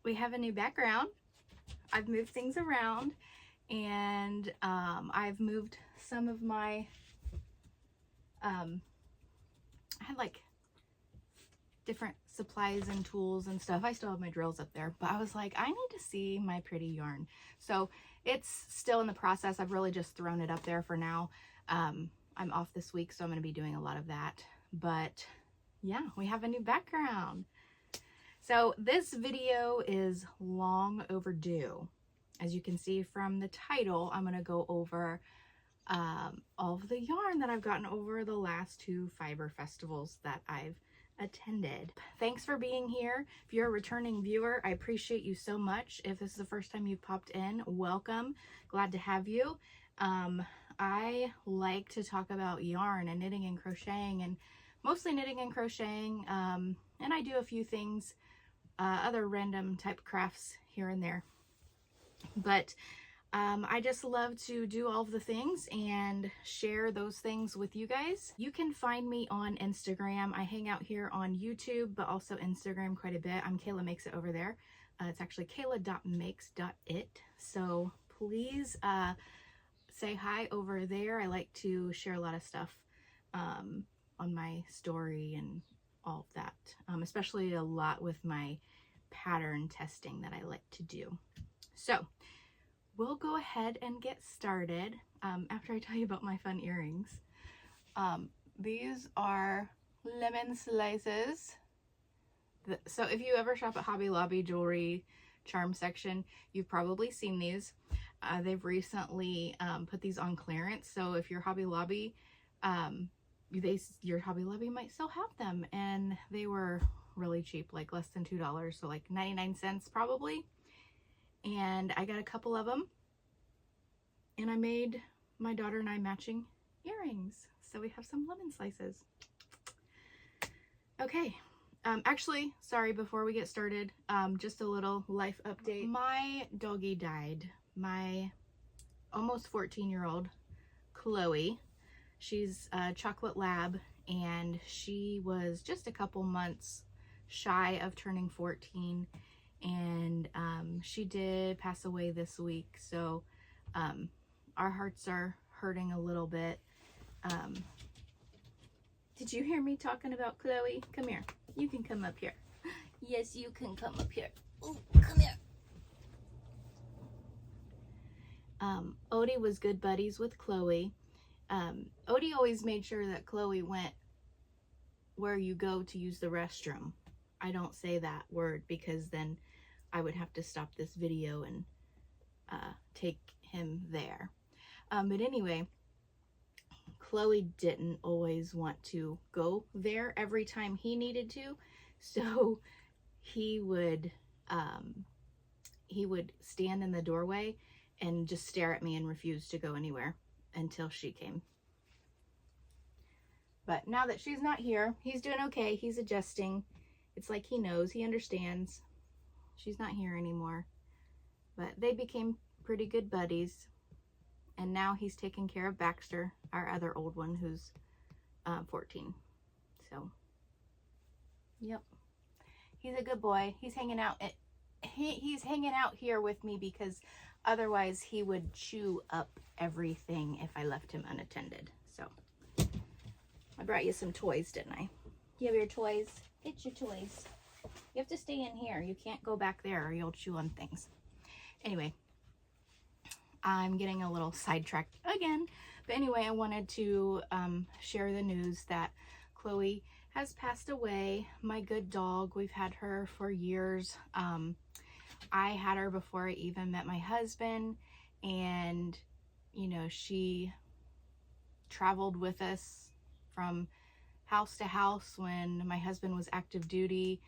we have a new background. I've moved things around, and I've moved some of my, I had like different supplies and tools and stuff. I still have my drills up there, but I was like, I need to see my pretty yarn. So it's still in the process. I've really just thrown it up there for now. I'm off this week, so I'm going to be doing a lot of that. But yeah, we have a new background. So this video is long overdue. As you can see from the title, I'm going to go over all of the yarn that I've gotten over the last 2 fiber festivals that I've attended. Thanks for being here. If you're a returning viewer, I appreciate you so much. If this is the first time you've popped in, welcome. Glad to have you. I like to talk about yarn and knitting and crocheting, and mostly knitting and crocheting, and I do a few things, other random type crafts here and there. But I just love to do all of the things and share those things with you guys. You can find me on Instagram. I hang out here on YouTube, but also Instagram quite a bit. I'm Kayla Makes It over there. It's actually kayla.makes.it. So please say hi over there. I like to share a lot of stuff on my story and all of that, especially a lot with my pattern testing that I like to do. So we'll go ahead and get started after I tell you about my fun earrings. These are lemon slices. So if you ever shop at Hobby Lobby jewelry charm section, you've probably seen these. They've recently put these on clearance. So if your Hobby Lobby, your Hobby Lobby might still have them, and they were really cheap, like less than $2, so like 99 cents probably. And I got a couple of them, and I made my daughter and I matching earrings. So we have some lemon slices. Okay, actually, sorry, before we get started, just a little life update. My doggy died. My almost 14-year-old Chloe, she's a chocolate lab, and she was just a couple months shy of turning 14, and she did pass away this week. So our hearts are hurting a little bit. Did you hear me talking about Chloe? Come here. You can come up here. Yes, you can come up here. Ooh, come here. Odie was good buddies with Chloe. Odie always made sure that Chloe went where you go to use the restroom. I don't say that word because then I would have to stop this video and take him there. But anyway, Chloe didn't always want to go there every time he needed to, so he would stand in the doorway and just stare at me and refuse to go anywhere until she came. But now that she's not here, he's doing okay. He's adjusting. It's like he knows, he understands. She's not here anymore. But they became pretty good buddies. And now he's taking care of Baxter, our other old one, who's 14. So, yep. He's a good boy. He's hanging out. He's hanging out here with me because otherwise he would chew up everything if I left him unattended. So, I brought you some toys, didn't I? You have your toys? Get your toys. You have to stay in here. You can't go back there or you'll chew on things. Anyway, I'm getting a little sidetracked again. But anyway, I wanted to share the news that Chloe has passed away. My good dog. We've had her for years. I had her before I even met my husband. And, you know, she traveled with us from house to house when my husband was active duty,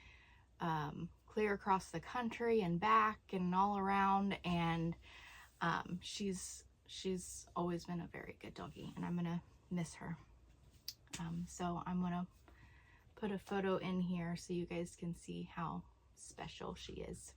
clear across the country and back and all around. And she's always been a very good doggy, and I'm gonna miss her. So I'm gonna put a photo in here so you guys can see how special she is.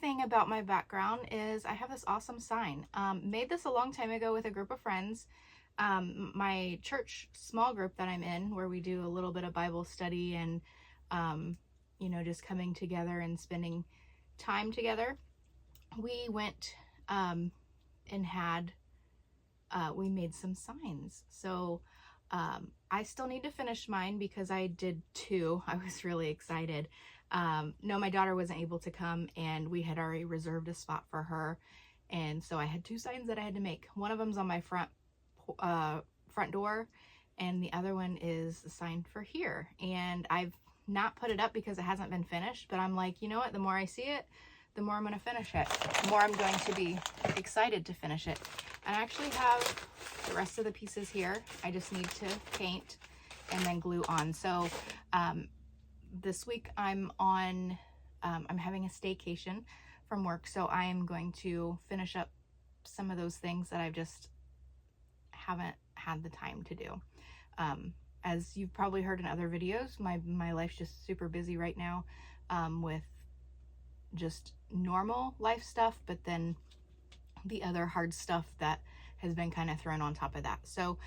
thing about my background is I have this awesome sign. Made this a long time ago with a group of friends. My church small group that I'm in, where we do a little bit of Bible study and, you know, just coming together and spending time together. We went and had, we made some signs. So I still need to finish mine because I did 2. I was really excited. No, my daughter wasn't able to come, and we had already reserved a spot for her. And so I had 2 signs that I had to make. One of them's on my front door, and the other one is the sign for here. And I've not put it up because it hasn't been finished, but I'm like, you know what? The more I see it, the more I'm going to finish it. The more I'm going to be excited to finish it. And I actually have the rest of the pieces here. I just need to paint and then glue on. So this week I'm on, I'm having a staycation from work, so I am going to finish up some of those things that I've just haven't had the time to do. As you've probably heard in other videos, my life's just super busy right now with just normal life stuff, but then the other hard stuff that has been kind of thrown on top of that. So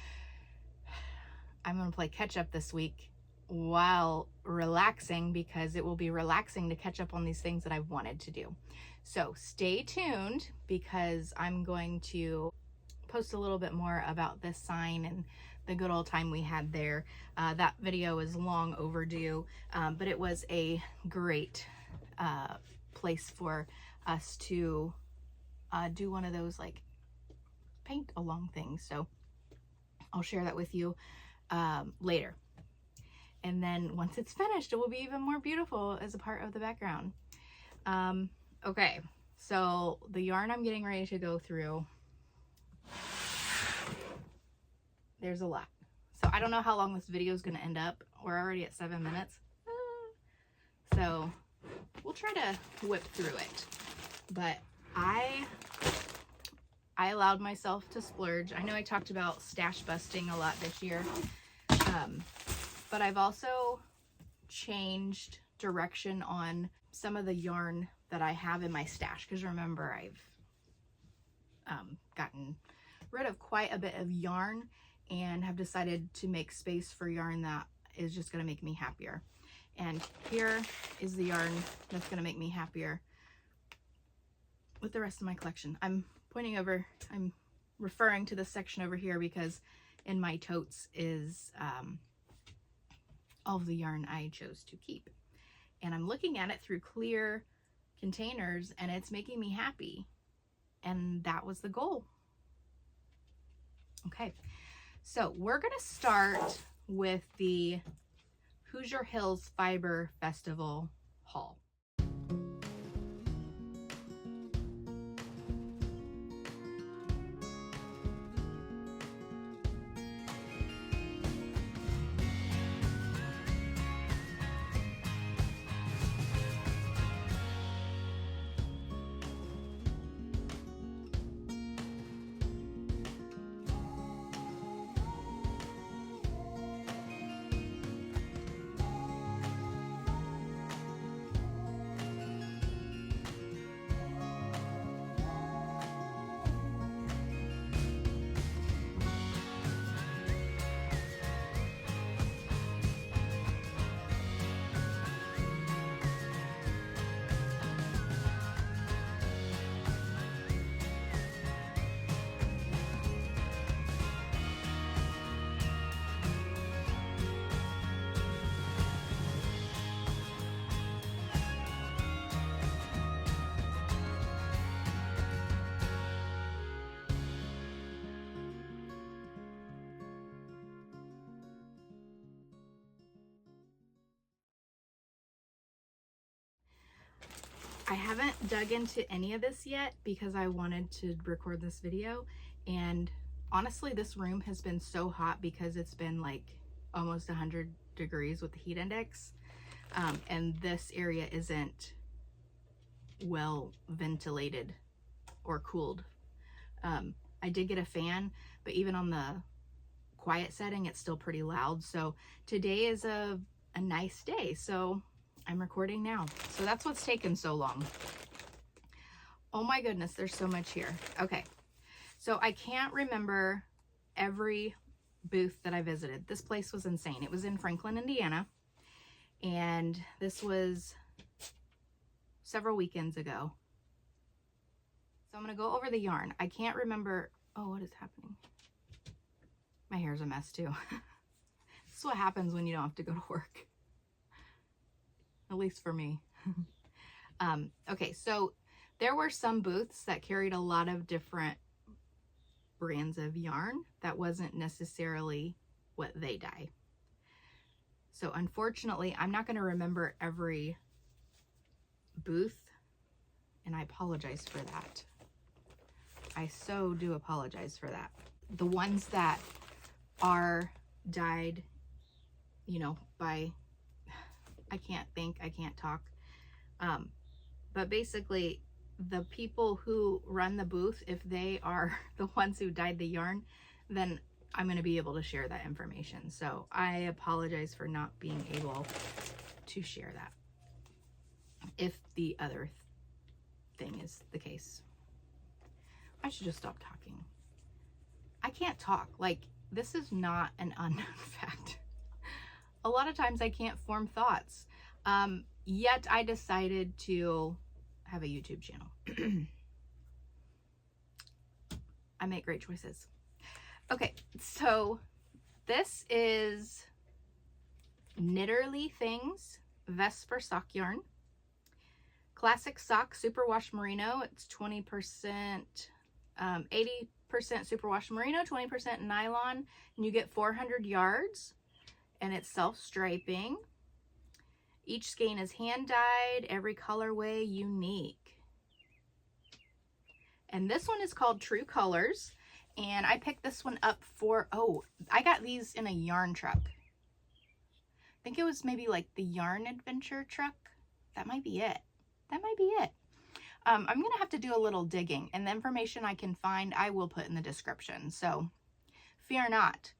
I'm going to play catch up this week while relaxing, because it will be relaxing to catch up on these things that I've wanted to do. So stay tuned, because I'm going to post a little bit more about this sign and the good old time we had there. That video is long overdue, but it was a great place for us to do one of those like paint along things. So I'll share that with you later. And then once it's finished, it will be even more beautiful as a part of the background. Okay, so the yarn I'm getting ready to go through, there's a lot. So I don't know how long this video is going to end up. We're already at 7 minutes. So we'll try to whip through it. But I allowed myself to splurge. I know I talked about stash busting a lot this year. But I've also changed direction on some of the yarn that I have in my stash, because remember, I've gotten rid of quite a bit of yarn and have decided to make space for yarn that is just going to make me happier. And here is the yarn that's going to make me happier with the rest of my collection. I'm pointing over, I'm referring to this section over here because in my totes is all of the yarn I chose to keep. And I'm looking at it through clear containers, and it's making me happy. And that was the goal. Okay, so we're gonna start with the Hoosier Hills Fiber Festival haul. I haven't dug into any of this yet because I wanted to record this video, and honestly this room has been so hot because it's been like almost 100 degrees with the heat index, and this area isn't well ventilated or cooled. I did get a fan, but even on the quiet setting it's still pretty loud. So today is a nice day, so I'm recording now. So that's what's taken so long. Oh my goodness, there's so much here. Okay, so I can't remember every booth that I visited. This place was insane. It was in Franklin, Indiana, and this was several weekends ago. So I'm gonna go over the yarn. I can't remember. Oh, what is happening? My hair's a mess too. This is what happens when you don't have to go to work. At least for me. Okay, so there were some booths that carried a lot of different brands of yarn that wasn't necessarily what they dye. So unfortunately, I'm not going to remember every booth, and I apologize for that. I so do apologize for that. The ones that are dyed, you know, by, I can't think, I can't talk. But basically, the people who run the booth, if they are the ones who dyed the yarn, then I'm going to be able to share that information. So I apologize for not being able to share that, if the other thing is the case. I should just stop talking. I can't talk. Like, this is not an unknown fact. A lot of times I can't form thoughts. Yet I decided to have a YouTube channel. I make great choices. Okay, so this is Knitterly Things Vesper sock yarn. Classic sock superwash merino. It's 20%, 80% superwash merino, 20% nylon, and you get 400 yards, and it's self-striping. Each skein is hand dyed, every colorway unique. And this one is called True Colors, and I picked this one up for, oh, I got these in a yarn truck. I think it was maybe like the Yarn Adventure truck. That might be it. That might be it. I'm gonna have to do a little digging, and the information I can find I will put in the description. So fear not.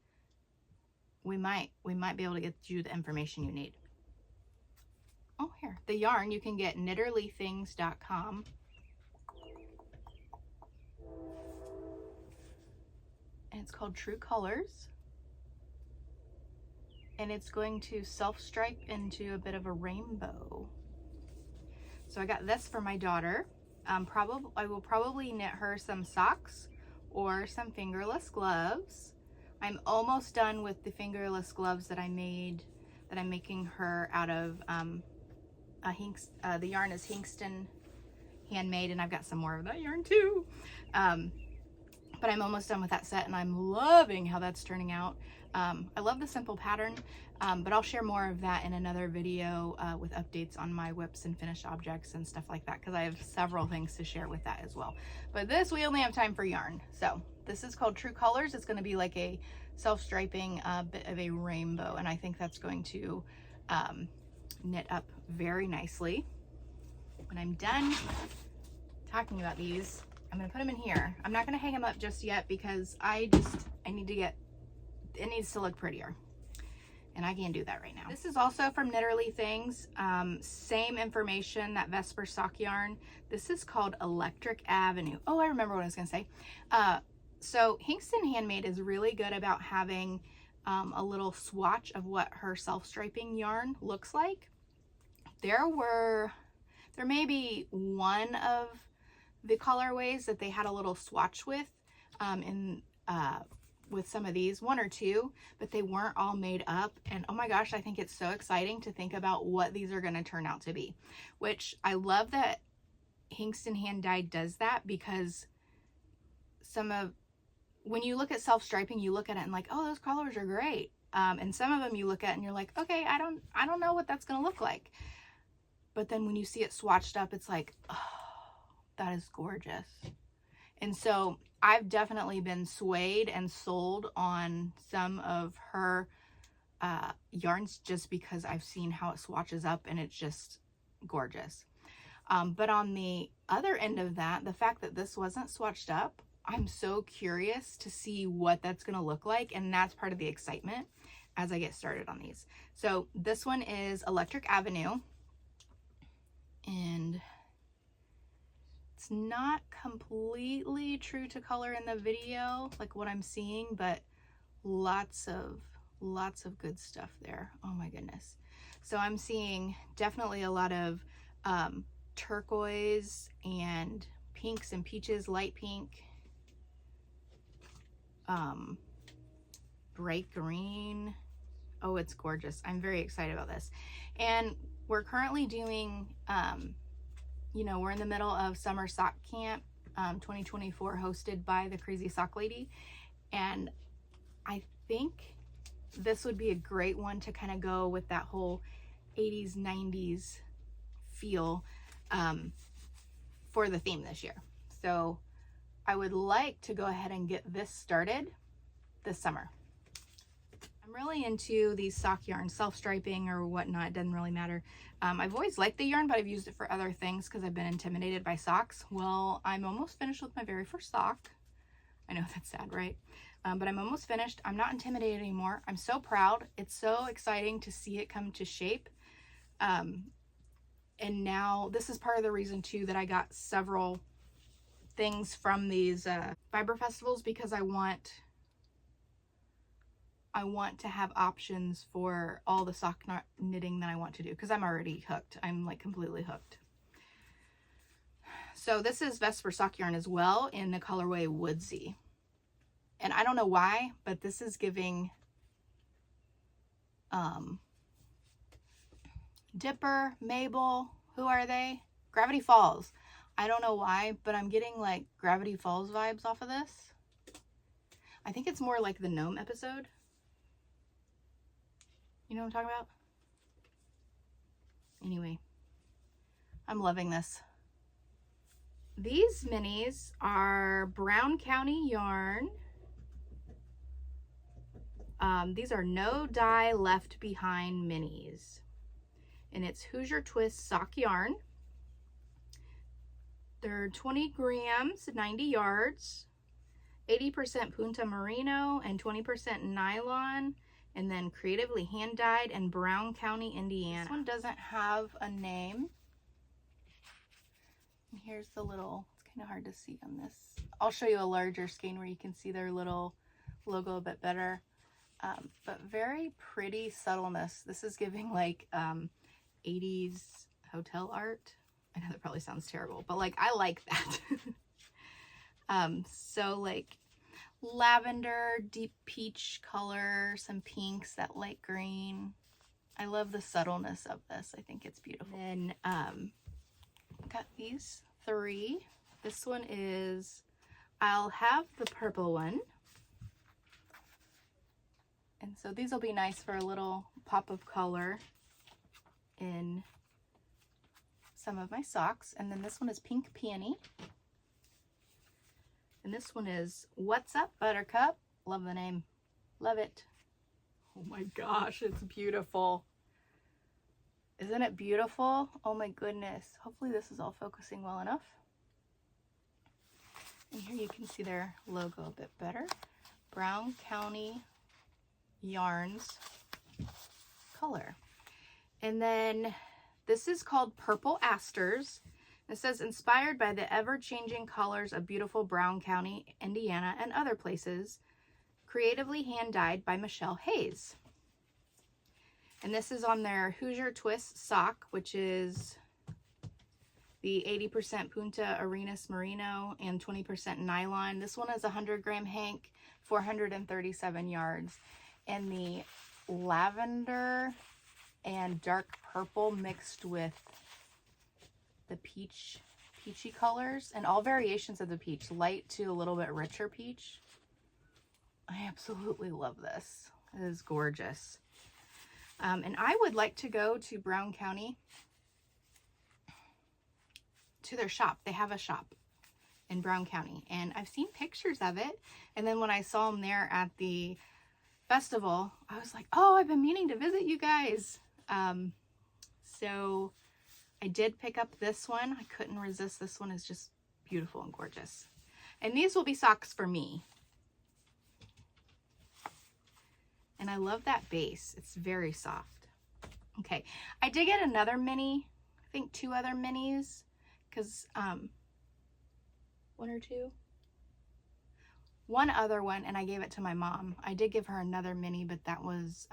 We might be able to get you the information you need. Oh, here. The yarn you can get knitterlythings.com. And it's called True Colors. And it's going to self-stripe into a bit of a rainbow. So I got this for my daughter. I will probably knit her some socks or some fingerless gloves. I'm almost done with the fingerless gloves that I made, that I'm making her out of the yarn is Hinkston Handmade, and I've got some more of that yarn too. But I'm almost done with that set, and I'm loving how that's turning out. I love the simple pattern, but I'll share more of that in another video with updates on my whips and finished objects and stuff like that, because I have several things to share with that as well. But this, we only have time for yarn. So this is called True Colors. It's going to be like a self-striping bit of a rainbow, and I think that's going to knit up very nicely. When I'm done talking about these, I'm going to put them in here. I'm not going to hang them up just yet because I need to get, it needs to look prettier, and I can't do that right now. This is also from Knitterly Things. Same information, that Vesper sock yarn. This is called Electric Avenue. Oh, I remember what I was going to say. So Hinkston Handmade is really good about having a little swatch of what her self-striping yarn looks like. There may be one of the colorways that they had a little swatch with with some of these, one or two, but they weren't all made up. And oh my gosh, I think it's so exciting to think about what these are going to turn out to be, which I love that Hinkston Hand Dyed does that, because when you look at self-striping, you look at it and like, oh, those colors are great. And some of them you look at and you're like, okay, I don't know what that's going to look like. But then when you see it swatched up, it's like, oh, that is gorgeous. And so I've definitely been swayed and sold on some of her yarns just because I've seen how it swatches up, and it's just gorgeous. But on the other end of that, the fact that this wasn't swatched up, I'm so curious to see what that's going to look like, and that's part of the excitement as I get started on these. So this one is Electric Avenue, and it's It's not completely true to color in the video, like what I'm seeing, but lots of good stuff there. Oh my goodness. So I'm seeing definitely a lot of turquoise and pinks and peaches, light pink, bright green. Oh, it's gorgeous. I'm very excited about this. And we're currently doing, you know, we're in the middle of summer sock camp 2024 hosted by the Crazy Sock Lady. And I think this would be a great one to kind of go with that whole 80s, 90s feel for the theme this year. So I would like to go ahead and get this started this summer. I'm really into these sock yarns, self-striping or whatnot, it doesn't really matter. I've always liked the yarn, but I've used it for other things because I've been intimidated by socks. Well, I'm almost finished with my very first sock. I know that's sad, right? But I'm almost finished. I'm not intimidated anymore. I'm so proud. It's so exciting to see it come to shape. And now this is part of the reason too that I got several things from these fiber festivals, because I want to have options for all the sock knitting that I want to do, because I'm already hooked. I'm like completely hooked. So this is Vesper sock yarn as well in the colorway Woodsy. And I don't know why, but this is giving Dipper, Mabel, who are they? Gravity Falls. I don't know why, but I'm getting like Gravity Falls vibes off of this. I think it's more like the Gnome episode. You know what I'm talking about? Anyway, I'm loving this. These minis are Brown County yarn. These are No Dye Left Behind minis. And it's Hoosier Twist sock yarn. They're 20 grams, 90 yards, 80% Punta Merino and 20% nylon, and then creatively hand dyed in Brown County, Indiana. This one doesn't have a name. And here's the little, it's kind of hard to see on this. I'll show you a larger skein where you can see their little logo a bit better. But very pretty subtleness. This is giving like 80s hotel art. I know that probably sounds terrible, but like I like that. So like lavender, deep peach color, some pinks, that light green. I love the subtleness of this. I think it's beautiful. And got these three. This one is, I'll have the purple one. And so these will be nice for a little pop of color in some of my socks. And then this one is Pink Peony. And this one is What's Up Buttercup. Love the name. Love it. Oh my gosh, it's beautiful. Isn't it beautiful? Oh my goodness. Hopefully this is all focusing well enough. And here you can see their logo a bit better. Brown County Yarns color. And then this is called Purple Asters. It says inspired by the ever-changing colors of beautiful Brown County, Indiana, and other places, creatively hand-dyed by Michelle Hayes. And this is on their Hoosier Twist sock, which is the 80% Punta Arenas Merino and 20% nylon. This one is 100 gram hank, 437 yards. And the lavender and dark purple mixed with the peachy colors, and all variations of the peach, light to a little bit richer peach. I absolutely love this. It is gorgeous. And I would like to go to Brown County to their shop. They have a shop in Brown County, and I've seen pictures of it. And then when I saw them there at the festival, I was like, oh, I've been meaning to visit you guys. So I did pick up this one. I couldn't resist. This one is just beautiful and gorgeous. And these will be socks for me. And I love that base. It's very soft. Okay, I did get another mini, I think 2 other minis, because one or two. One other one, and I gave it to my mom. I did give her another mini, but that was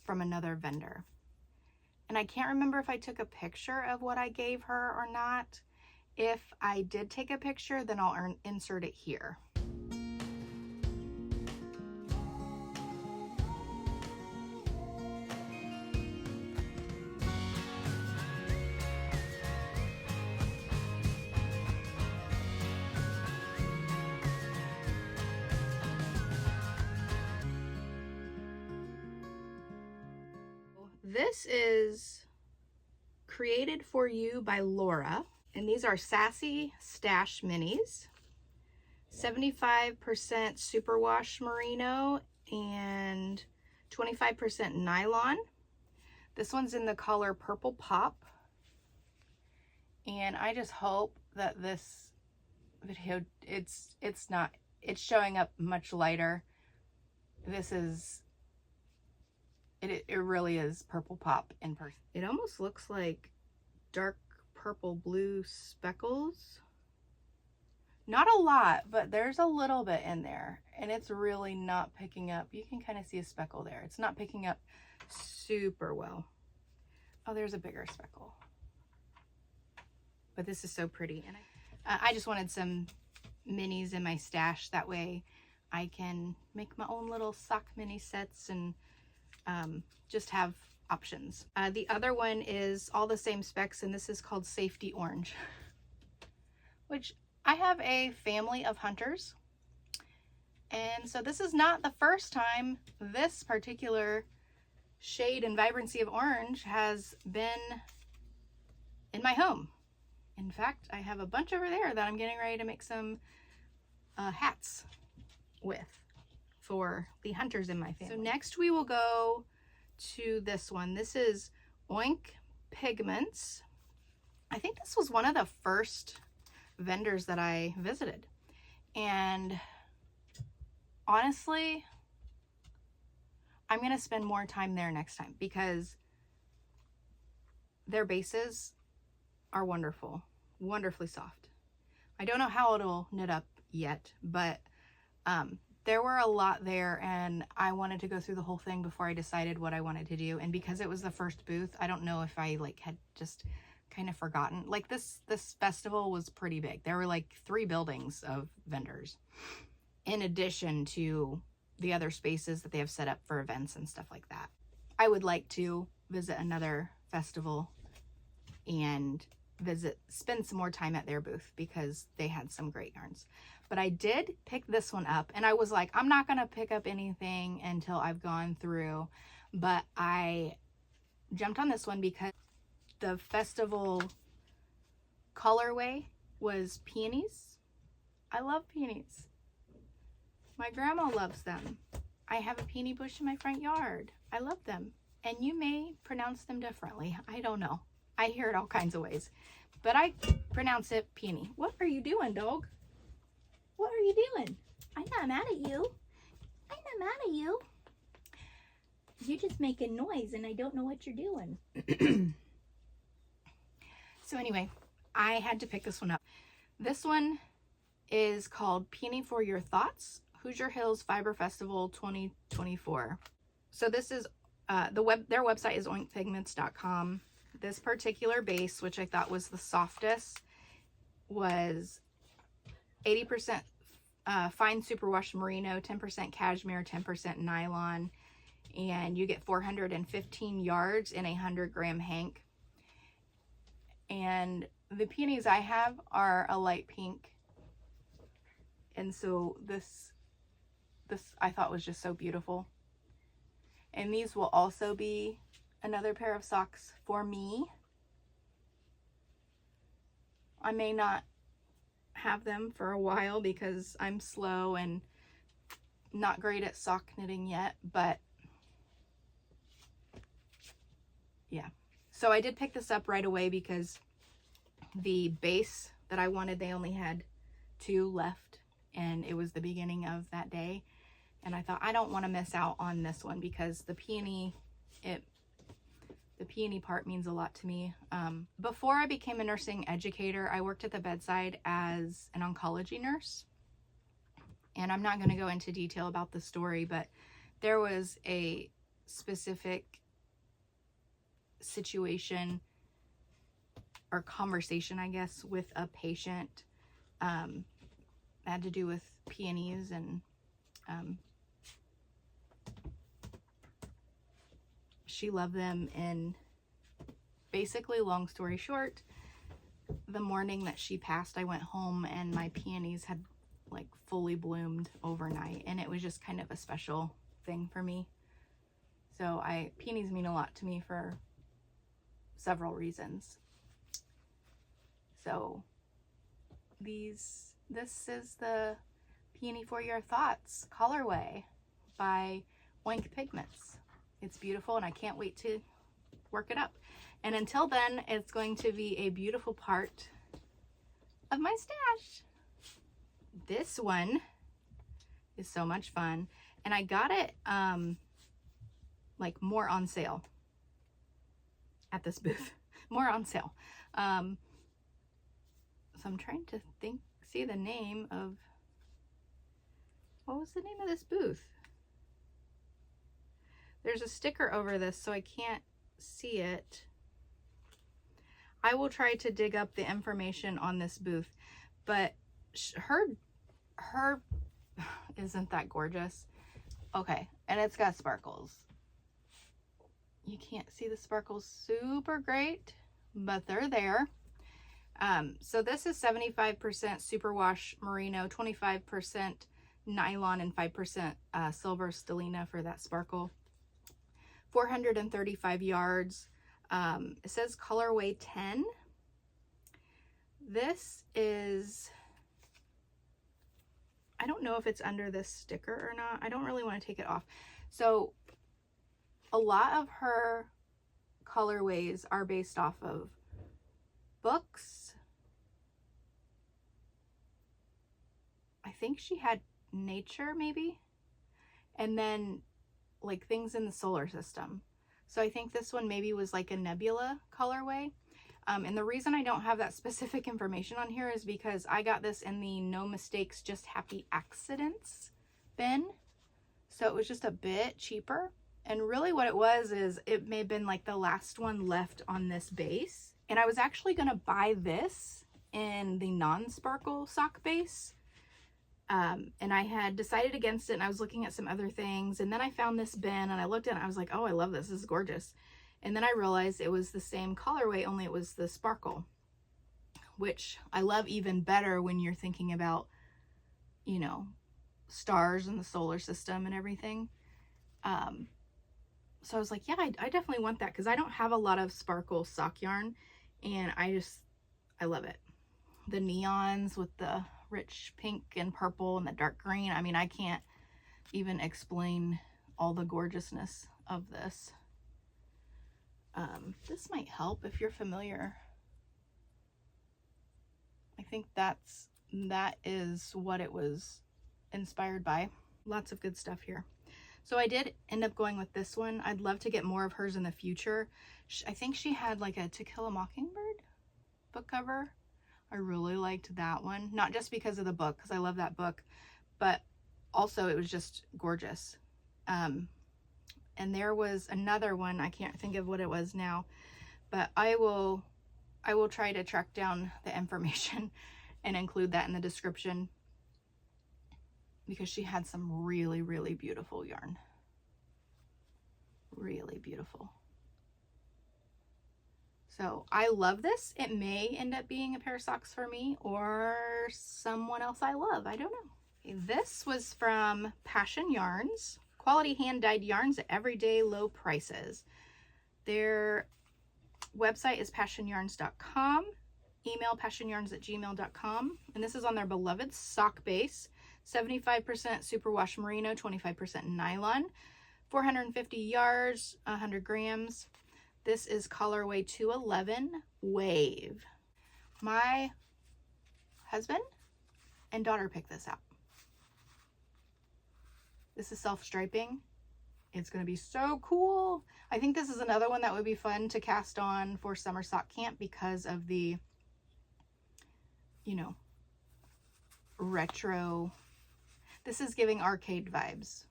from another vendor. And I can't remember if I took a picture of what I gave her or not. If I did take a picture, then I'll insert it here. This is created for you by Laura, and these are Sassy Stash Minis. 75% superwash merino and 25% nylon. This one's in the color Purple Pop. And I just hope that this video, it's showing up much lighter. This is, it really is Purple Pop in person. It almost looks like dark purple blue speckles. Not a lot, but there's a little bit in there, and it's really not picking up. You can kind of see a speckle there. It's not picking up super well. Oh, there's a bigger speckle. But this is so pretty. And I just wanted some minis in my stash. That way I can make my own little sock mini sets and just have options. The other one is all the same specs, and this is called Safety Orange, which I have a family of hunters. And so this is not the first time this particular shade and vibrancy of orange has been in my home. In fact, I have a bunch over there that I'm getting ready to make some hats with for the hunters in my family. So next we will go to this one. This is Oink Pigments. I think this was one of the first vendors that I visited. And honestly, I'm going to spend more time there next time because their bases are wonderful, wonderfully soft. I don't know how it'll knit up yet, but there were a lot there, and I wanted to go through the whole thing before I decided what I wanted to do. And because it was the first booth, I don't know if I had just kind of forgotten. Like this festival was pretty big. There were like 3 buildings of vendors in addition to the other spaces that they have set up for events and stuff like that. I would like to visit another festival and spend some more time at their booth because they had some great yarns. But I did pick this one up, and I was like, I'm not going to pick up anything until I've gone through, but I jumped on this one because the festival colorway was peonies. I love peonies. My grandma loves them. I have a peony bush in my front yard. I love them. And you may pronounce them differently. I don't know. I hear it all kinds of ways. But I pronounce it peony. What are you doing, dog? What are you doing? I'm not mad at you. I'm not mad at you. You're just making noise and I don't know what you're doing. So anyway, I had to pick this one up. This one is called Peony for Your Thoughts, Hoosier Hills Fiber Festival 2024. So this is their website is oinkpigments.com. This particular base, which I thought was the softest, was 80% fine superwash merino, 10% cashmere, 10% nylon, and you get 415 yards in a 100-gram hank. And the peonies I have are a light pink, and so this I thought was just so beautiful. And these will also be another pair of socks for me. I may not have them for a while because I'm slow and not great at sock knitting yet, but yeah. So I did pick this up right away because the base that I wanted, they only had 2 left, and it was the beginning of that day. And I thought, I don't want to miss out on this one because the peony, the peony part means a lot to me. Before I became a nursing educator, I worked at the bedside as an oncology nurse. And I'm not going to go into detail about the story, but there was a specific situation or conversation, I guess, with a patient that had to do with peonies, and she loved them. And basically, long story short, the morning that she passed, I went home and my peonies had like fully bloomed overnight, and it was just kind of a special thing for me. So peonies mean a lot to me for several reasons. So this is the Peony for Your Thoughts colorway by Oink Pigments. It's beautiful, and I can't wait to work it up. And until then, it's going to be a beautiful part of my stash. This one is so much fun, and I got it like more on sale at this booth. More on sale. So I'm trying to see the name of, what was the name of this booth? There's a sticker over this, so I can't see it. I will try to dig up the information on this booth, but her isn't that gorgeous? Okay, and it's got sparkles. You can't see the sparkles super great, but they're there. So this is 75% superwash merino, 25% nylon, and 5% silver stellina for that sparkle. 435 yards. It says colorway 10. This is, I don't know if it's under this sticker or not. I don't really want to take it off. So a lot of her colorways are based off of books. I think she had nature maybe, and then like things in the solar system. So I think this one maybe was like a nebula colorway. And the reason I don't have that specific information on here is because I got this in the no mistakes, just happy accidents bin. So it was just a bit cheaper. And really what it was is it may have been like the last one left on this base. And I was actually going to buy this in the non-sparkle sock base. And I had decided against it, and I was looking at some other things, and then I found this bin and I looked at it and I was like, oh, I love this. This is gorgeous. And then I realized it was the same colorway, only it was the sparkle, which I love even better when you're thinking about, you know, stars and the solar system and everything. So I was like, yeah, I definitely want that, because I don't have a lot of sparkle sock yarn, and I love it. The neons with the rich pink and purple and the dark green. I mean, I can't even explain all the gorgeousness of this. This might help if you're familiar. I think that is what it was inspired by. Lots of good stuff here. So I did end up going with this one. I'd love to get more of hers in the future. I think she had like a To Kill a Mockingbird book cover. I really liked that one, not just because of the book, because I love that book, but also it was just gorgeous. And there was another one, I can't think of what it was now, but I will try to track down the information and include that in the description, because she had some really, really beautiful yarn. Really beautiful. So I love this. It may end up being a pair of socks for me or someone else I love. I don't know. Okay, this was from Passion Yarns. Quality hand-dyed yarns at everyday low prices. Their website is passionyarns.com. Email passionyarns@gmail.com. And this is on their beloved sock base. 75% superwash merino, 25% nylon. 450 yards, 100 grams. This is colorway 211 Wave. My husband and daughter picked this out. This is self-striping. It's going to be so cool. I think this is another one that would be fun to cast on for summer sock camp because of the, you know, retro. This is giving arcade vibes,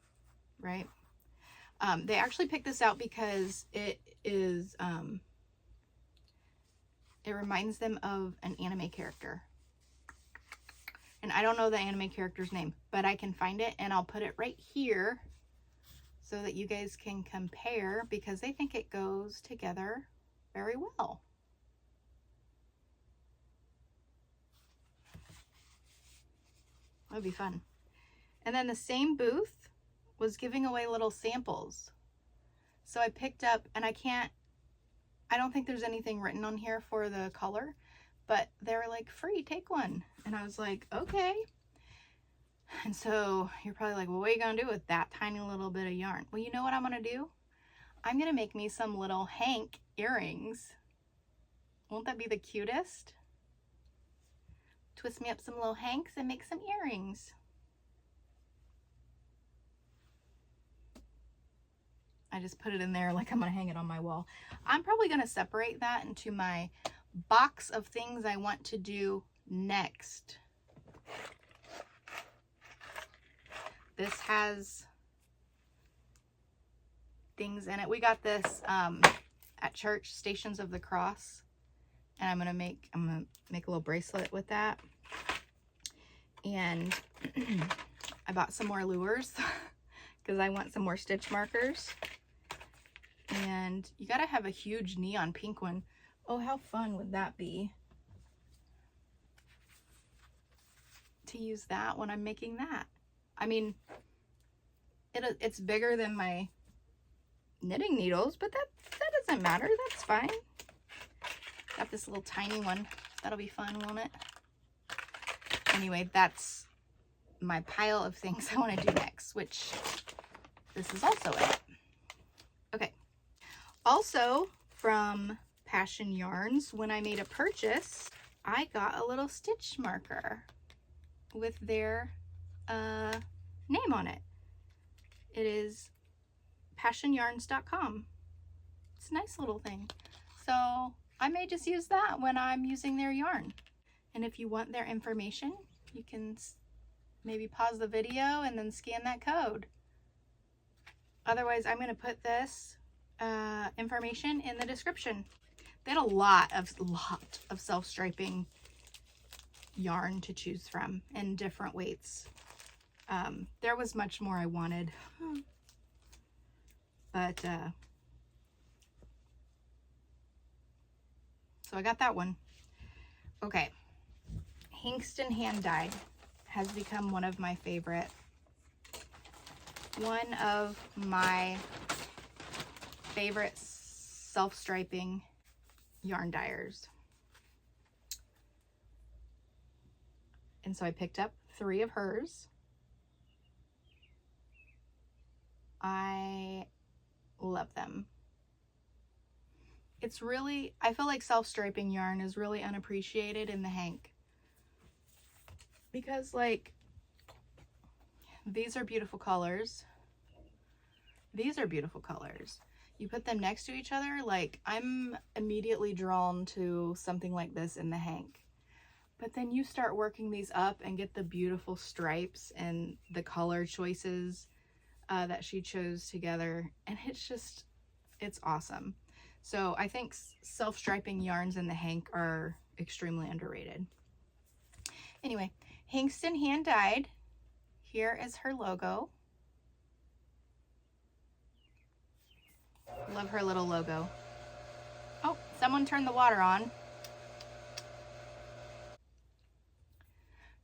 right? They actually picked this out because it is, it reminds them of an anime character. And I don't know the anime character's name, but I can find it and I'll put it right here so that you guys can compare, because they think it goes together very well. That'd be fun. And then the same booth was giving away little samples. So I picked up, and I don't think there's anything written on here for the color, but they were like, free, take one. And I was like, okay. And so you're probably like, well, what are you gonna do with that tiny little bit of yarn? Well, you know what I'm gonna do? I'm gonna make me some little Hank earrings. Won't that be the cutest? Twist me up some little Hanks and make some earrings. I just put it in there like I'm gonna hang it on my wall. I'm probably gonna separate that into my box of things I want to do next. This has things in it. We got this at church, Stations of the Cross, and I'm gonna make a little bracelet with that. And I bought some more lures because I want some more stitch markers. And you gotta have a huge neon pink one. Oh, how fun would that be to use that when I'm making that? I mean, it's bigger than my knitting needles, but that doesn't matter. That's fine. Got this little tiny one. That'll be fun, won't it? Anyway, that's my pile of things I want to do next, which this is also it. Okay. Also, from Passion Yarns, when I made a purchase, I got a little stitch marker with their name on it. It is passionyarns.com. It's a nice little thing. So I may just use that when I'm using their yarn. And if you want their information, you can maybe pause the video and then scan that code. Otherwise, I'm going to put this information in the description. They had a lot of self-striping yarn to choose from in different weights. There was much more I wanted, but so I got that one. Okay, Hinkston Handmade has become one of my favorite self-striping yarn dyers. And so I picked up 3 of hers. I love them. It's really, I feel like self-striping yarn is really unappreciated in the hank. Because like, these are beautiful colors. These are beautiful colors. You put them next to each other, like I'm immediately drawn to something like this in the hank. But then you start working these up and get the beautiful stripes and the color choices that she chose together. And it's awesome. So I think self-striping yarns in the hank are extremely underrated. Anyway, Hinkston Hand Dyed. Here is her logo. Love her little logo. Oh, someone turned the water on.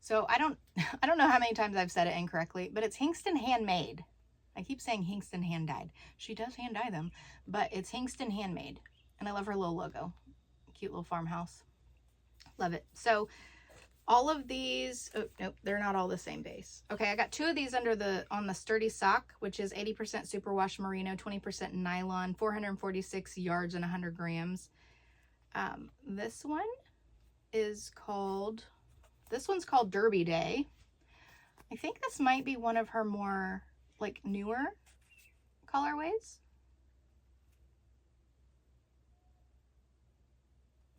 So I don't know how many times I've said it incorrectly, but it's Hinkston Handmade. I keep saying Hinkston Hand Dyed. She does hand dye them, but it's Hinkston Handmade. And I love her little logo. Cute little farmhouse. Love it. So all of these, oh, nope, they're not all the same base. Okay, I got 2 of these on the Sturdy Sock, which is 80% superwash merino, 20% nylon, 446 yards and 100 grams. This one's called Derby Day. I think this might be one of her more like newer colorways.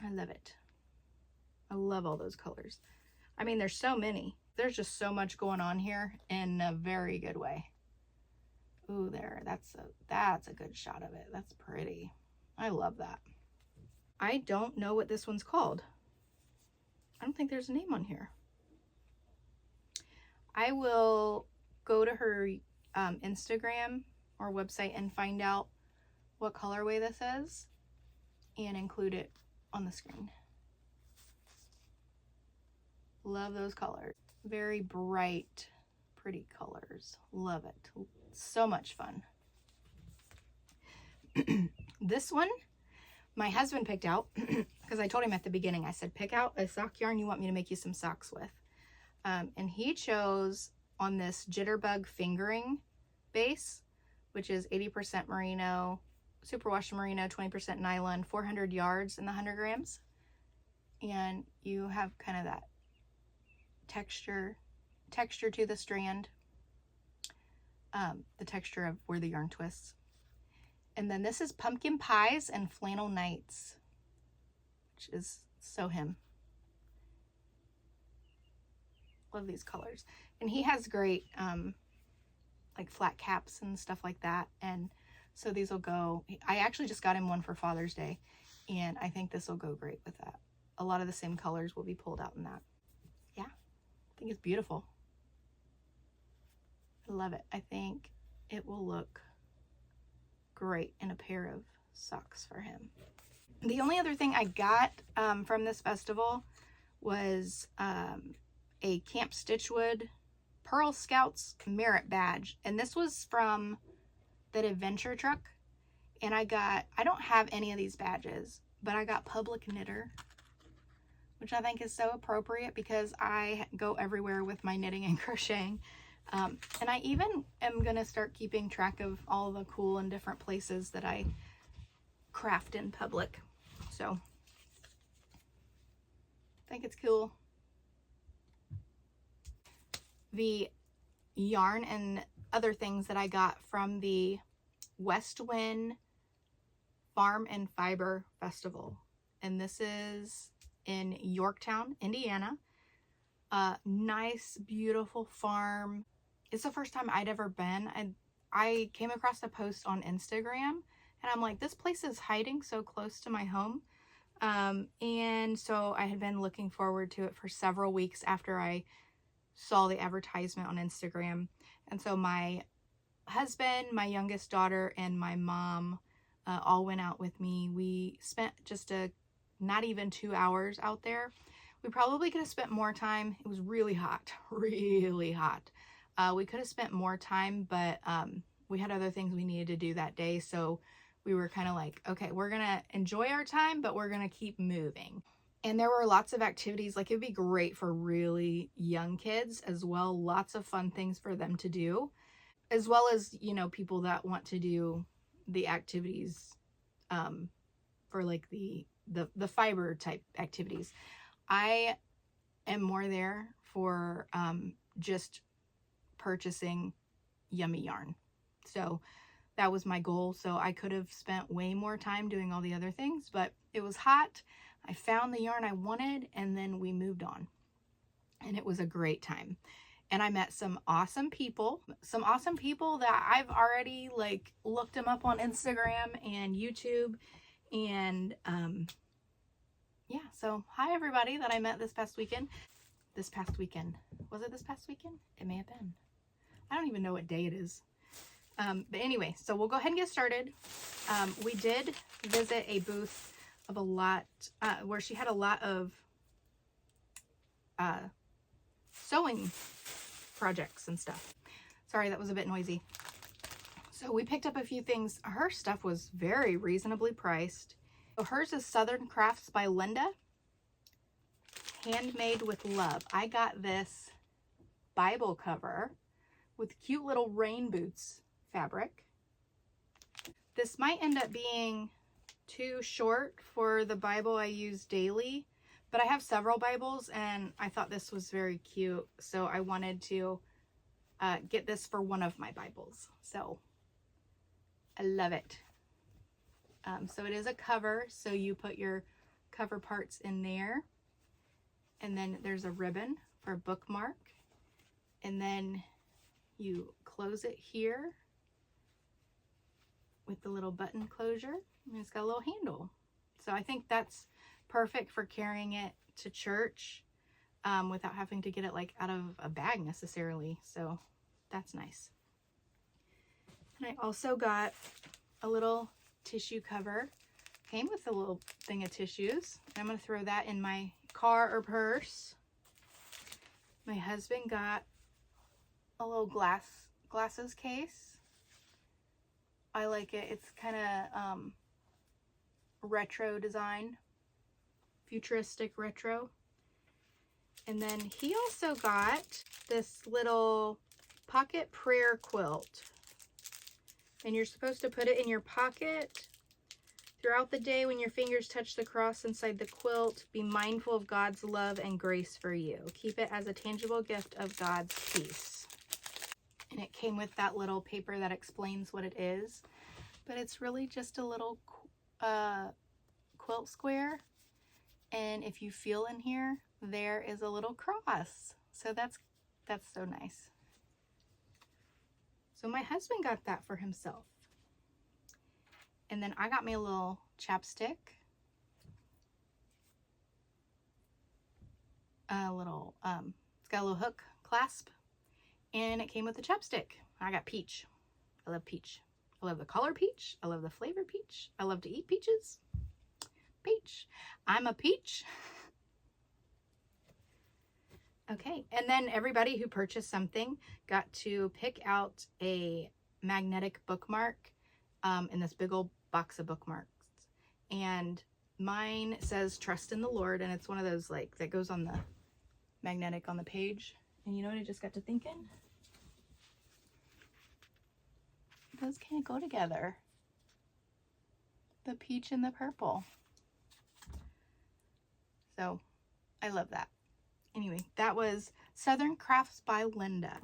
I love it. I love all those colors. I mean, there's so many. There's just so much going on here in a very good way. Ooh, there, that's a good shot of it. That's pretty. I love that. I don't know what this one's called. I don't think there's a name on here. I will go to her Instagram or website and find out what colorway this is and include it on the screen. Love those colors. Very bright, pretty colors. Love it. So much fun. This one, my husband picked out because I told him at the beginning, I said, pick out a sock yarn you want me to make you some socks with. And he chose on this Jitterbug fingering base, which is 80% merino, superwash merino, 20% nylon, 400 yards in the 100 grams. And you have kind of that texture to the strand, the texture of where the yarn twists. And then this is Pumpkin Pies and Flannel Nights, which is so him. Love these colors. And he has great like flat caps and stuff like that, and so these will go. I actually just got him one for Father's Day, and I think this will go great with that. A lot of the same colors will be pulled out in that. Yeah, I think it's beautiful. I love it. I think it will look great in a pair of socks for him. The only other thing I got from this festival was a Camp Stitchwood Purl Scouts merit badge, and this was from that adventure truck. And I don't have any of these badges, but I got Public Knitter, which I think is so appropriate because I go everywhere with my knitting and crocheting. And I even am going to start keeping track of all the cool and different places that I craft in public. So I think it's cool. The yarn and other things that I got from the Westwind Farm and Fiber Festival. And this is in Yorktown, Indiana. Nice, beautiful farm. It's the first time I'd ever been. I came across a post on Instagram and I'm like, this place is hiding so close to my home. And so I had been looking forward to it for several weeks after I saw the advertisement on Instagram. And so my husband, my youngest daughter, and my mom all went out with me. We spent just not even 2 hours out there. We probably could have spent more time. It was really hot, really hot. We could have spent more time, but we had other things we needed to do that day. So we were kind of like, okay, we're going to enjoy our time, but we're going to keep moving. And there were lots of activities. Like, it'd be great for really young kids as well. Lots of fun things for them to do, as well as, you know, people that want to do the activities for like the fiber type activities. I am more there for just purchasing yummy yarn. So that was my goal. So I could have spent way more time doing all the other things, but it was hot. I found the yarn I wanted, and then we moved on. And it was a great time. And I met some awesome people that I've already like looked them up on Instagram and YouTube. And yeah, so hi everybody that I met this past weekend. Was it this past weekend? It may have been. I don't even know what day it is. But anyway, so we'll go ahead and get started. We did visit a booth of a lot, where she had a lot of sewing projects and stuff. Sorry, that was a bit noisy. So we picked up a few things. Her stuff was very reasonably priced. So hers is Southern Crafts by Linda. Handmade with Love. I got this Bible cover with cute little rain boots fabric. This might end up being too short for the Bible I use daily, but I have several Bibles and I thought this was very cute, so I wanted to get this for one of my Bibles. So I love it. So it is a cover, so you put your cover parts in there, and then there's a ribbon for a bookmark, and then you close it here with the little button closure, and it's got a little handle. So I think that's perfect for carrying it to church without having to get it like out of a bag necessarily. So that's nice. And I also got a little tissue cover. Came with a little thing of tissues. I'm going to throw that in my car or purse. My husband got a little glasses case. I like it. It's kind of retro design, futuristic retro. And then he also got this little pocket prayer quilt. And you're supposed to put it in your pocket throughout the day when your fingers touch the cross inside the quilt. Be mindful of God's love and grace for you. Keep it as a tangible gift of God's peace. And it came with that little paper that explains what it is. But it's really just a little quilt square. And if you feel in here, there is a little cross. So that's so nice. So my husband got that for himself. And then I got me a little chapstick. It's got a little hook clasp. And it came with a chapstick. I got peach. I love peach. I love the color peach. I love the flavor peach. I love to eat peaches. Peach. I'm a peach. Okay, and then everybody who purchased something got to pick out a magnetic bookmark in this big old box of bookmarks. And mine says trust in the Lord, and it's one of those like that goes on the magnetic on the page. And you know what I just got to thinking? Those can't go together. The peach and the purple. So I love that. Anyway, that was Southern Crafts by Linda.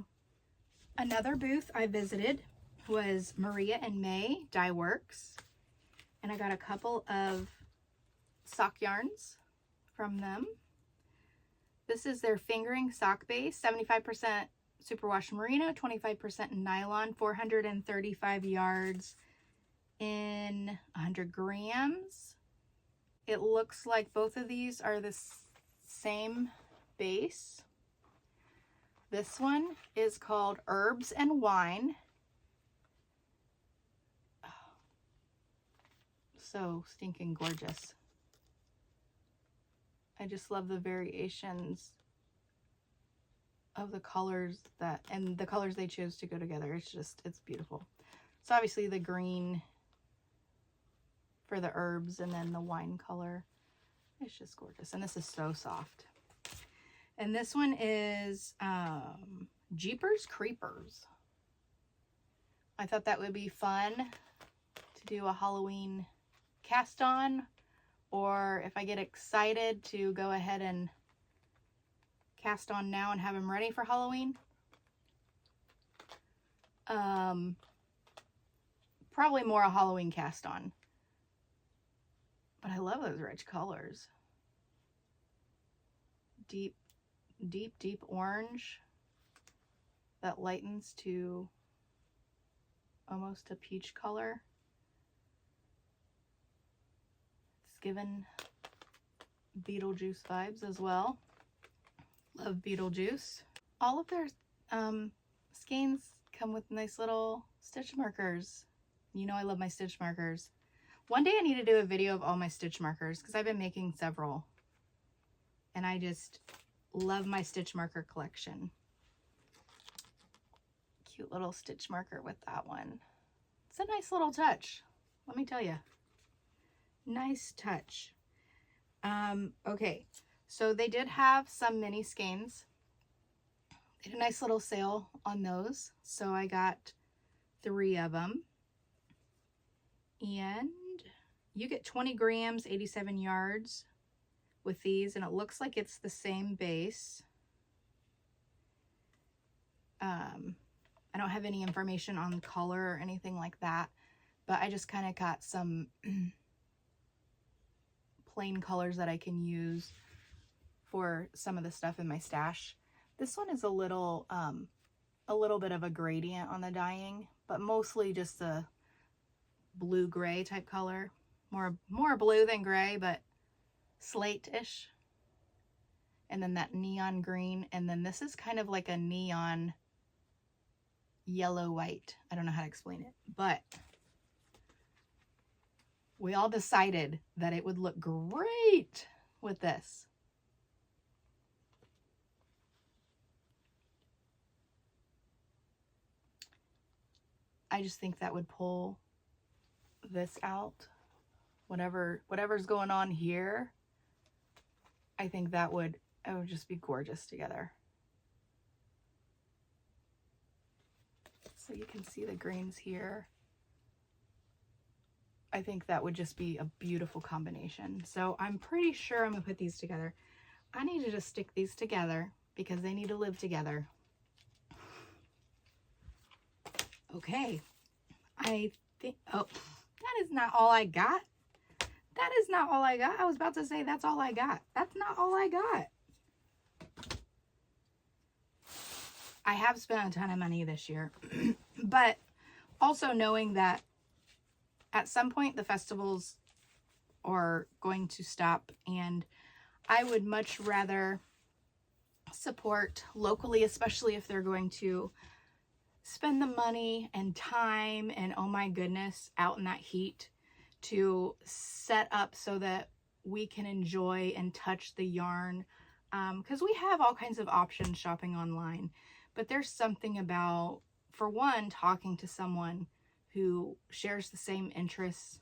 Another booth I visited was Maria and Mae Dye Works. And I got a couple of sock yarns from them. This is their fingering sock base, 75% superwash merino, 25% nylon, 435 yards in 100 grams. It looks like both of these are the same base. This one is called Herbs and Wine. Oh, so stinking gorgeous. I just love the variations of the colors and the colors they chose to go together. It's beautiful. So obviously the green for the herbs and then the wine color. It's just gorgeous. And this is so soft. And this one is Jeepers Creepers. I thought that would be fun to do a Halloween cast on, or if I get excited to go ahead and cast on now and have them ready for Halloween. Probably more a Halloween cast on. But I love those rich colors. Deep orange that lightens to almost a peach color. It's given Beetlejuice vibes as well. Love Beetlejuice. All of their skeins come with nice little stitch markers. You know I love my stitch markers. One day I need to do a video of all my stitch markers because I've been making several. And I just love my stitch marker collection. Cute little stitch marker with that one. It's a nice little touch, let me tell you. Nice touch. Okay, so they did have some mini skeins. They had a nice little sale on those, so I got 3 of them. And you get 20 grams, 87 yards with these, and it looks like it's the same base. I don't have any information on color or anything like that, but I just kind of got some plain colors that I can use for some of the stuff in my stash. This one is a little bit of a gradient on the dyeing, but mostly just a blue gray type color. More blue than gray, but slate-ish. And then that neon green, and then this is kind of like a neon yellow white. I don't know how to explain it, but we all decided that it would look great with this. I just think that would pull this out. Whatever's going on here, I think it would just be gorgeous together. So you can see the greens here. I think that would just be a beautiful combination. So I'm pretty sure I'm gonna put these together. I need to just stick these together because they need to live together. Okay, I think, oh, that is not all I got. That is not all I got. I was about to say that's all I got. That's not all I got. I have spent a ton of money this year, but also knowing that at some point the festivals are going to stop, and I would much rather support locally, especially if they're going to spend the money and time and, oh my goodness, out in that heat to set up so that we can enjoy and touch the yarn, because we have all kinds of options shopping online, but there's something about, for one, talking to someone who shares the same interests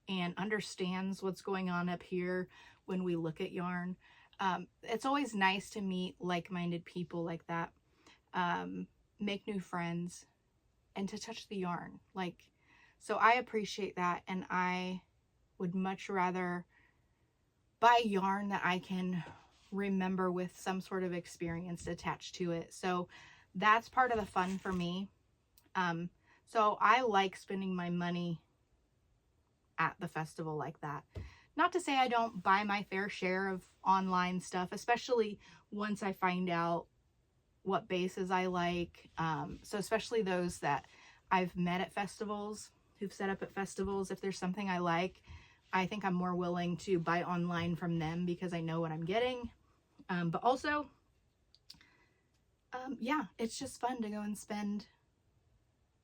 and understands what's going on up here when we look at yarn. It's always nice to meet like-minded people like that, make new friends, and to touch the yarn. So I appreciate that, and I would much rather buy yarn that I can remember with some sort of experience attached to it. So that's part of the fun for me. So I like spending my money at the festival like that. Not to say I don't buy my fair share of online stuff, especially once I find out what bases I like. So especially those that I've met at festivals, who've set up at festivals. If there's something I like, I think I'm more willing to buy online from them because I know what I'm getting. But also, yeah, it's just fun to go and spend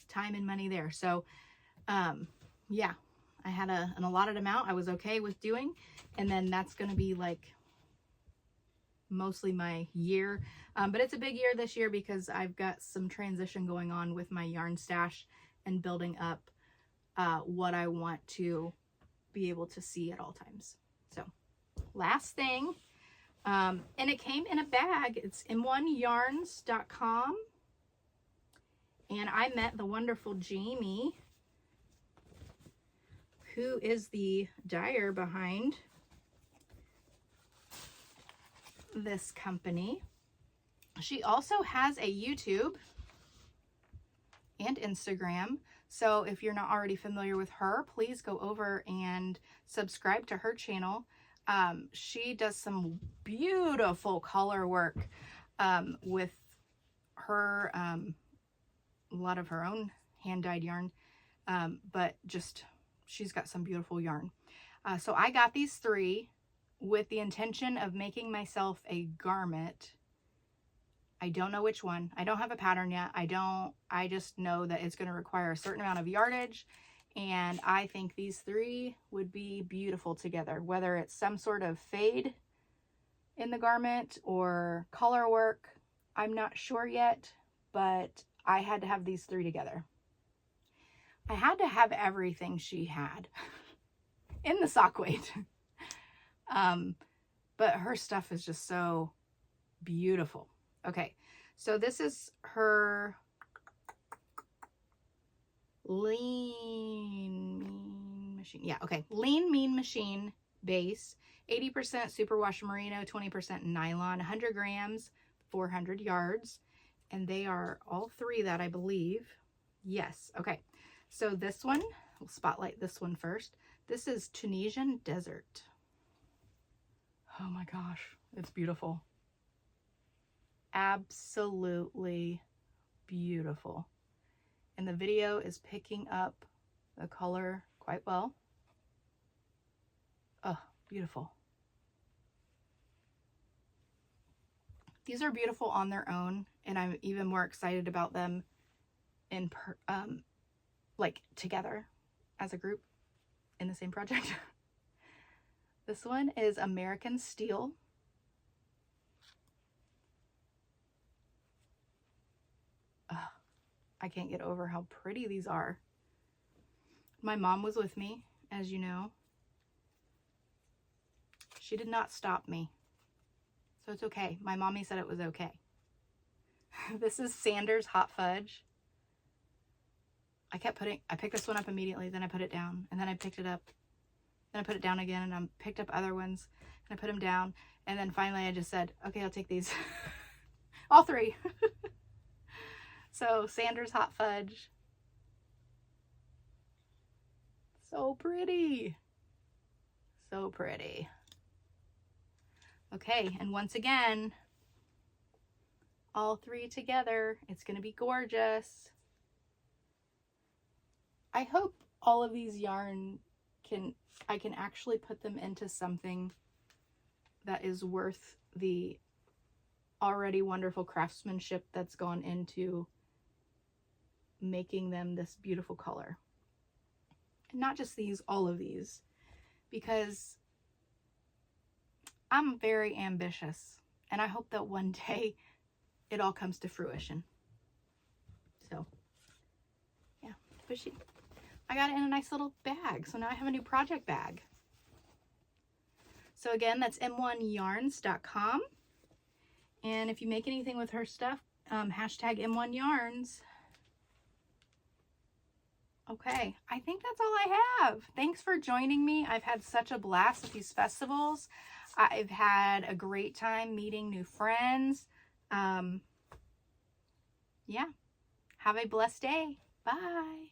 time and money there. So, yeah, I had an allotted amount I was okay with doing, and then that's going to be like mostly my year. But it's a big year this year because I've got some transition going on with my yarn stash and building up what I want to be able to see at all times. So last thing, and it came in a bag. It's m1yarns.com, and I met the wonderful Jamie, who is the dyer behind this company. She also has a YouTube and Instagram. So if you're not already familiar with her, please go over and subscribe to her channel. She does some beautiful color work with her, a lot of her own hand-dyed yarn, but just she's got some beautiful yarn. So I got these 3 with the intention of making myself a garment. I don't know which one. I don't have a pattern yet. I just know that it's going to require a certain amount of yardage, and I think these 3 would be beautiful together, whether it's some sort of fade in the garment or color work. I'm not sure yet, but I had to have these 3 together. I had to have everything she had in the sock weight. But her stuff is just so beautiful. Okay, so this is her Lean Mean Machine. Yeah, okay. Lean Mean Machine base. 80% superwash merino, 20% nylon, 100 grams, 400 yards. And they are all 3 that I believe. Yes, okay. So this one, we'll spotlight this one first. This is Tunisian Desert. Oh my gosh, it's beautiful. Absolutely beautiful. And the video is picking up the color quite well. Oh, beautiful. These are beautiful on their own, and I'm even more excited about them in like together as a group in the same project. This one is American Steel. I can't get over how pretty these are. My mom was with me, as you know. She did not stop me. So it's okay. My mommy said it was okay. This is Sanders Hot Fudge. I picked this one up immediately, then I put it down, and then I picked it up, then I put it down again, and I picked up other ones, and I put them down, and then finally I just said, okay, I'll take these. All three. So Sanders Hot Fudge. So pretty. So pretty. Okay, and once again, all three together, it's going to be gorgeous. I hope all of these yarn I can actually put them into something that is worth the already wonderful craftsmanship that's gone into making them this beautiful color. And not just these, all of these, because I'm very ambitious, and I hope that one day it all comes to fruition. So yeah, but I got it in a nice little bag, so now I have a new project bag. So again, that's m1yarns.com, and if you make anything with her stuff, hashtag m1yarns. Okay, I think that's all I have. Thanks for joining me. I've had such a blast with these festivals. I've had a great time meeting new friends. Yeah, have a blessed day. Bye.